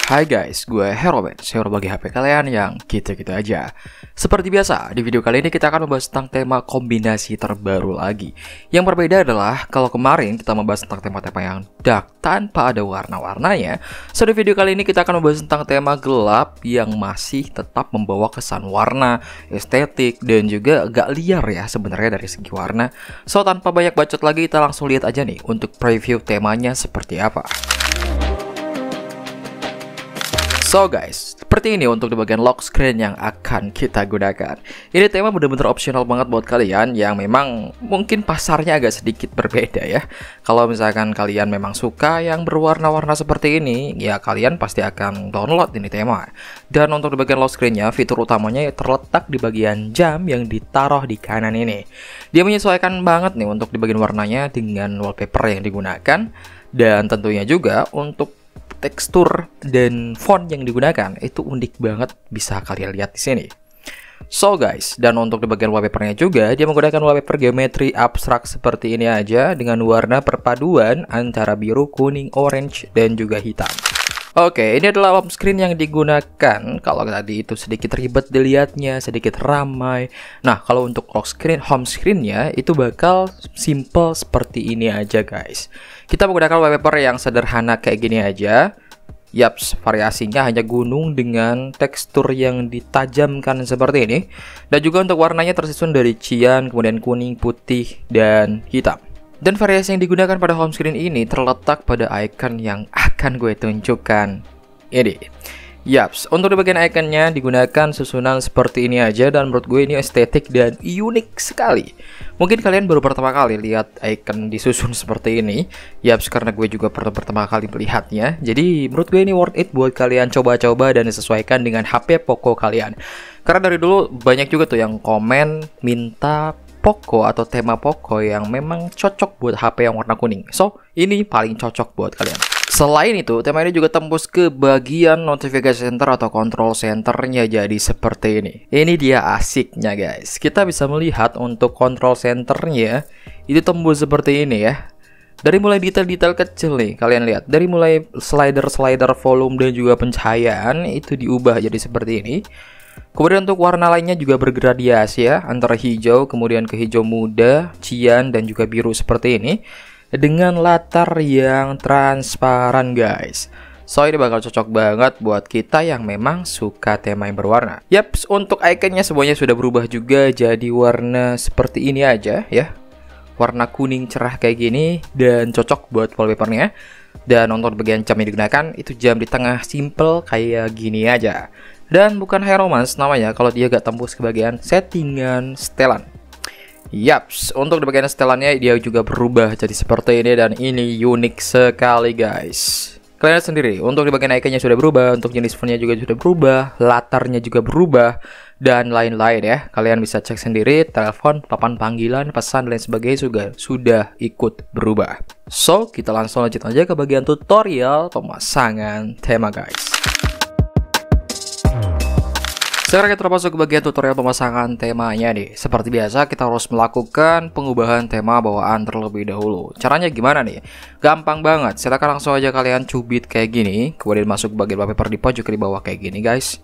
Hai guys, gue Heroben, saya bagi HP kalian yang gitu-gitu aja. Seperti biasa, di video kali ini kita akan membahas tentang tema kombinasi terbaru lagi. Yang berbeda adalah, kalau kemarin kita membahas tentang tema-tema yang dark tanpa ada warna-warnanya, so di video kali ini kita akan membahas tentang tema gelap yang masih tetap membawa kesan warna, estetik, dan juga agak liar ya sebenarnya dari segi warna. So tanpa banyak bacot lagi, kita langsung lihat aja nih untuk preview temanya seperti apa. So guys, seperti ini untuk di bagian lock screen yang akan kita gunakan. Ini tema bener-bener optional banget buat kalian yang memang mungkin pasarnya agak sedikit berbeda ya. Kalau misalkan kalian memang suka yang berwarna-warna seperti ini, ya kalian pasti akan download ini tema. Dan untuk di bagian lock screennya, fitur utamanya terletak di bagian jam yang ditaruh di kanan ini. Dia menyesuaikan banget nih untuk di bagian warnanya dengan wallpaper yang digunakan. Dan tentunya juga untuk tekstur dan font yang digunakan itu unik banget, bisa kalian lihat di sini. So guys, dan untuk di bagian wallpapernya juga dia menggunakan wallpaper geometri abstrak seperti ini aja dengan warna perpaduan antara biru, kuning, orange dan juga hitam. Oke, ini adalah home screen yang digunakan. Kalau tadi itu sedikit ribet dilihatnya, sedikit ramai. Nah, kalau untuk lock screen, home screen-nya itu bakal simple seperti ini aja guys. Kita menggunakan wallpaper yang sederhana kayak gini aja. Yaps, variasinya hanya gunung dengan tekstur yang ditajamkan seperti ini. Dan juga untuk warnanya tersusun dari cian, kemudian kuning, putih, dan hitam. Dan variasi yang digunakan pada home screen ini terletak pada icon yang akan gue tunjukkan ini. Yaps, untuk di bagian iconnya digunakan susunan seperti ini aja, dan menurut gue ini estetik dan unik sekali. Mungkin kalian baru pertama kali lihat icon disusun seperti ini. Yaps, karena gue juga pertama kali melihatnya. Jadi menurut gue ini worth it buat kalian coba-coba dan disesuaikan dengan HP Poco kalian. Karena dari dulu banyak juga tuh yang komen minta Poco atau tema Poco yang memang cocok buat HP yang warna kuning. So, ini paling cocok buat kalian. Selain itu, tema ini juga tembus ke bagian notification center atau control centernya, jadi seperti ini. Ini dia asiknya guys. Kita bisa melihat untuk control centernya itu tembus seperti ini ya. Dari mulai detail-detail kecil nih, kalian lihat. Dari mulai slider-slider volume dan juga pencahayaan itu diubah jadi seperti ini. Kemudian untuk warna lainnya juga bergradiasi ya, antara hijau, kemudian ke hijau muda, cian, dan juga biru seperti ini. Dengan latar yang transparan guys. So ini bakal cocok banget buat kita yang memang suka tema yang berwarna. Yaps, untuk iconnya semuanya sudah berubah juga jadi warna seperti ini aja ya. Warna kuning cerah kayak gini dan cocok buat wallpapernya. Dan untuk bagian jam yang digunakan itu jam di tengah simple kayak gini aja. Dan bukan Heromans namanya kalau dia gak tembus ke bagian settingan setelan. Yaps, untuk di bagian setelannya dia juga berubah jadi seperti ini, dan ini unik sekali guys. Kalian lihat sendiri, untuk di bagian iconnya sudah berubah, untuk jenis fontnya juga sudah berubah, latarnya juga berubah, dan lain-lain ya. Kalian bisa cek sendiri, telepon, papan panggilan, pesan, dan lain sebagainya sudah ikut berubah. So, kita langsung lanjut aja ke bagian tutorial pemasangan tema guys. Sekarang kita masuk ke bagian tutorial pemasangan temanya nih. Seperti biasa kita harus melakukan pengubahan tema bawaan terlebih dahulu. Caranya gimana nih? Gampang banget. Silakan langsung aja kalian cubit kayak gini, kemudian masuk ke bagian wallpaper di pojok di bawah kayak gini guys.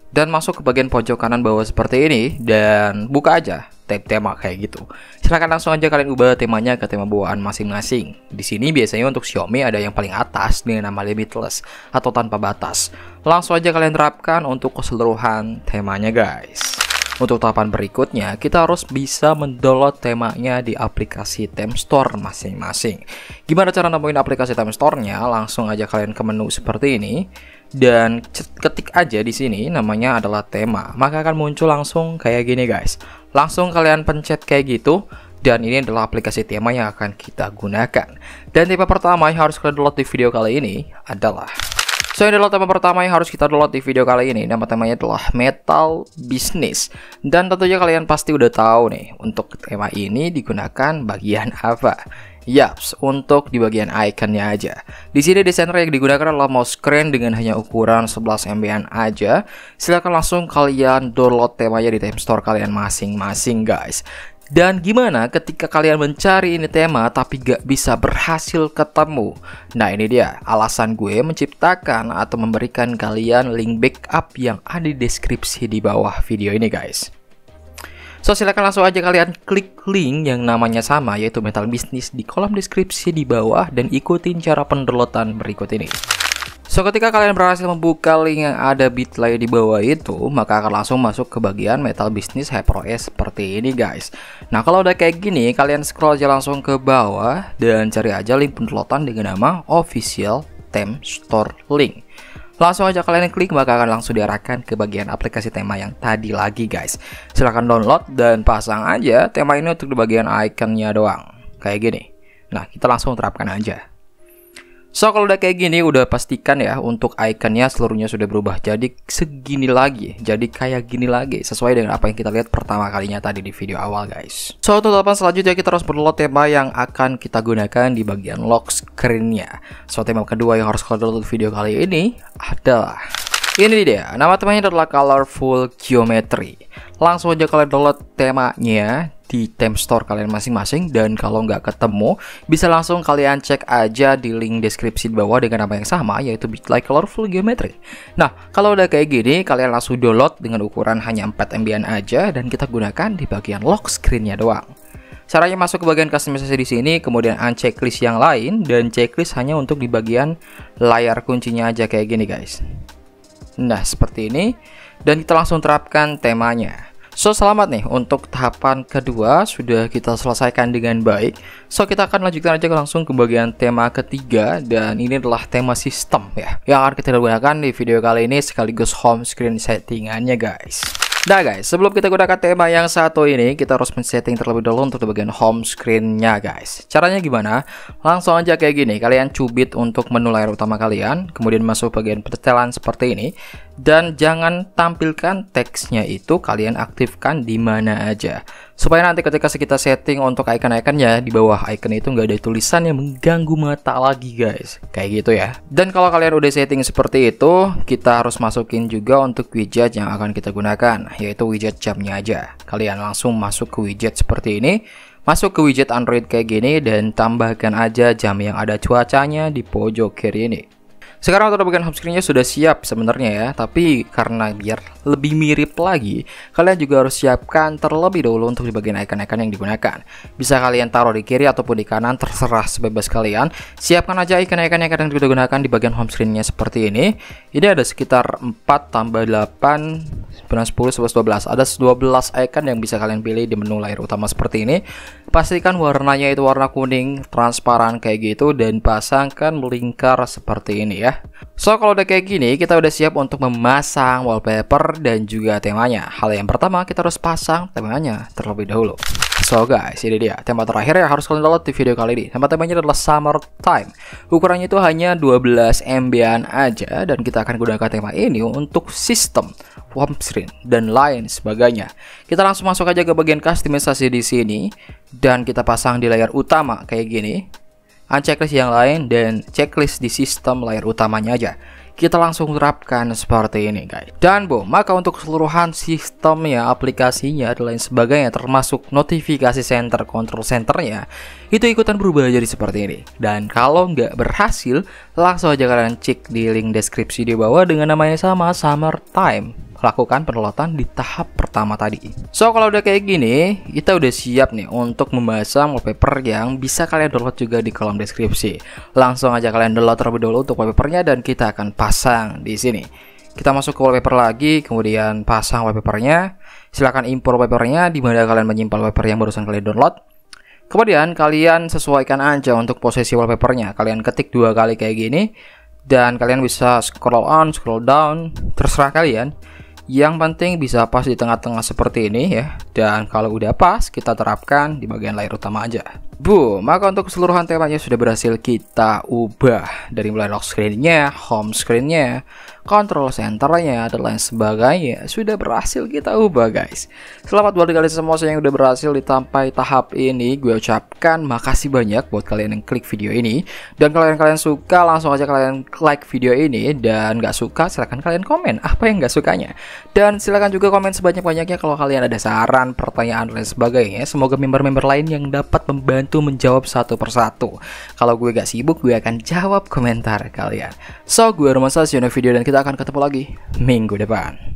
Dan masuk ke bagian pojok kanan bawah seperti ini dan buka aja tab tema kayak gitu. Silahkan langsung aja kalian ubah temanya ke tema bawaan masing-masing. Di sini biasanya untuk Xiaomi ada yang paling atas dengan nama limitless atau tanpa batas. Langsung aja kalian terapkan untuk keseluruhan temanya guys. Untuk tahapan berikutnya, kita harus bisa mendownload temanya di aplikasi Theme Store masing-masing. Gimana cara nemuin aplikasi Theme Store-nya? Langsung aja kalian ke menu seperti ini dan ketik aja di sini namanya adalah tema. Maka akan muncul langsung kayak gini guys. Langsung kalian pencet kayak gitu. Dan ini adalah aplikasi tema yang akan kita gunakan. Dan tema pertama yang harus kalian download di video kali ini adalah, so ini adalah tema pertama yang harus kita download di video kali ini. Nama temanya adalah Metal Business. Dan tentunya kalian pasti udah tahu nih, untuk tema ini digunakan bagian apa. Yaps, untuk di bagian iconnya aja. Di sini desainer yang digunakan adalah mouse screen dengan hanya ukuran 11 MB aja. Silahkan langsung kalian download temanya di Theme Store kalian masing-masing guys. Dan gimana ketika kalian mencari ini tema tapi gak bisa berhasil ketemu? Nah ini dia alasan gue menciptakan atau memberikan kalian link backup yang ada di deskripsi di bawah video ini guys. So silahkan langsung aja kalian klik link yang namanya sama yaitu Metal Business di kolom deskripsi di bawah dan ikutin cara pendownloadan berikut ini. So ketika kalian berhasil membuka link yang ada Bitly di bawah itu, maka akan langsung masuk ke bagian Metal Business HyperOS seperti ini guys. Nah kalau udah kayak gini, kalian scroll aja langsung ke bawah dan cari aja link pendownloadan dengan nama Official Theme Store Link. Langsung aja kalian klik, maka akan langsung diarahkan ke bagian aplikasi tema yang tadi lagi guys. Silahkan download dan pasang aja tema ini untuk di bagian iconnya doang, kayak gini. Nah kita langsung terapkan aja. So kalau udah kayak gini, udah pastikan ya untuk ikonnya seluruhnya sudah berubah jadi segini lagi, jadi kayak gini lagi, sesuai dengan apa yang kita lihat pertama kalinya tadi di video awal guys. So untuk tahapan selanjutnya kita harus download tema yang akan kita gunakan di bagian lock screen-nya. So tema kedua yang harus kalian download video kali ini adalah ini dia, nama temanya adalah Colorful Geometry. Langsung aja kalian download temanya di theme store kalian masing-masing, dan kalau nggak ketemu bisa langsung kalian cek aja di link deskripsi di bawah dengan nama yang sama yaitu Bitly Colorful Geometry. Nah kalau udah kayak gini kalian langsung download dengan ukuran hanya 4 MB aja dan kita gunakan di bagian lock screen-nya doang. Caranya masuk ke bagian customisasi di sini, kemudian unchecklist yang lain, dan checklist hanya untuk di bagian layar kuncinya aja kayak gini guys. Nah seperti ini, dan kita langsung terapkan temanya. So selamat nih untuk tahapan kedua sudah kita selesaikan dengan baik. So kita akan lanjutkan aja langsung ke bagian tema ketiga, dan ini adalah tema sistem ya yang akan kita gunakan di video kali ini sekaligus home screen settingannya guys. Nah guys, sebelum kita gunakan tema yang satu ini, kita harus men-setting terlebih dahulu untuk bagian home screen-nya guys. Caranya gimana? Langsung aja kayak gini, kalian cubit untuk menu layar utama kalian, kemudian masuk bagian pertelan seperti ini, dan jangan tampilkan teksnya itu kalian aktifkan di mana aja, supaya nanti ketika kita setting untuk icon-iconnya di bawah icon itu nggak ada tulisan yang mengganggu mata lagi guys, kayak gitu ya. Dan kalau kalian udah setting seperti itu, kita harus masukin juga untuk widget yang akan kita gunakan, yaitu widget jamnya aja. Kalian langsung masuk ke widget seperti ini, masuk ke widget Android kayak gini, dan tambahkan aja jam yang ada cuacanya di pojok kiri ini. Sekarang untuk bagian home screen-nya sudah siap sebenarnya ya, tapi karena biar lebih mirip lagi, kalian juga harus siapkan terlebih dahulu untuk di bagian icon-icon yang digunakan. Bisa kalian taruh di kiri ataupun di kanan, terserah sebebas kalian. Siapkan aja icon-icon yang kita gunakan di bagian home screen-nya seperti ini. Ini ada sekitar 4 tambah 8, 9, 10, 11, 12. Ada 12 icon yang bisa kalian pilih di menu layar utama seperti ini. Pastikan warnanya itu warna kuning, transparan kayak gitu, dan pasangkan melingkar seperti ini ya. So kalau udah kayak gini, kita udah siap untuk memasang wallpaper dan juga temanya. Hal yang pertama, kita harus pasang temanya terlebih dahulu. So guys, ini dia tema terakhir yang harus kalian download di video kali ini. Temanya adalah Summertime. Ukurannya itu hanya 12 MB aja, dan kita akan gunakan tema ini untuk sistem, home screen, dan lain sebagainya. Kita langsung masuk aja ke bagian customisasi di sini, dan kita pasang di layar utama kayak gini. Unchecklist yang lain dan checklist di sistem layar utamanya aja. Kita langsung terapkan seperti ini guys. Dan maka untuk keseluruhan sistemnya, aplikasinya, dan lain sebagainya, termasuk notifikasi center, control centernya, itu ikutan berubah jadi seperti ini. Dan kalau nggak berhasil, langsung aja kalian cek di link deskripsi di bawah dengan namanya sama, Summertime. Lakukan pendownloadan di tahap pertama tadi. So kalau udah kayak gini, kita udah siap nih untuk memasang wallpaper yang bisa kalian download juga di kolom deskripsi. Langsung aja kalian download terlebih dahulu untuk wallpapernya, dan kita akan pasang di sini. Kita masuk ke wallpaper lagi, kemudian pasang wallpapernya. Silahkan import wallpapernya di mana kalian menyimpan wallpaper yang barusan kalian download. Kemudian kalian sesuaikan aja untuk posisi wallpapernya. Kalian ketik 2 kali kayak gini, dan kalian bisa scroll on, scroll down, terserah kalian. Yang penting bisa pas di tengah-tengah seperti ini ya. Dan kalau udah pas, kita terapkan di bagian layar utama aja. Maka untuk keseluruhan temanya sudah berhasil kita ubah. Dari mulai lock screen-nya, home screen-nya, control center-nya, dan lain sebagainya sudah berhasil kita ubah guys. Selamat buat kalian semua yang udah berhasil sampai tahap ini. Gue ucapkan makasih banyak buat kalian yang klik video ini. Dan kalau kalian suka langsung aja kalian like video ini. Dan gak suka silahkan kalian komen apa yang gak sukanya. Dan silahkan juga komen sebanyak-banyaknya kalau kalian ada saran, pertanyaan, dan lain sebagainya. Semoga member-member lain yang dapat membantu menjawab satu persatu. Kalau gue gak sibuk, gue akan jawab komentar kalian. So, gue Roman Sasyono video dan kita akan ketemu lagi minggu depan.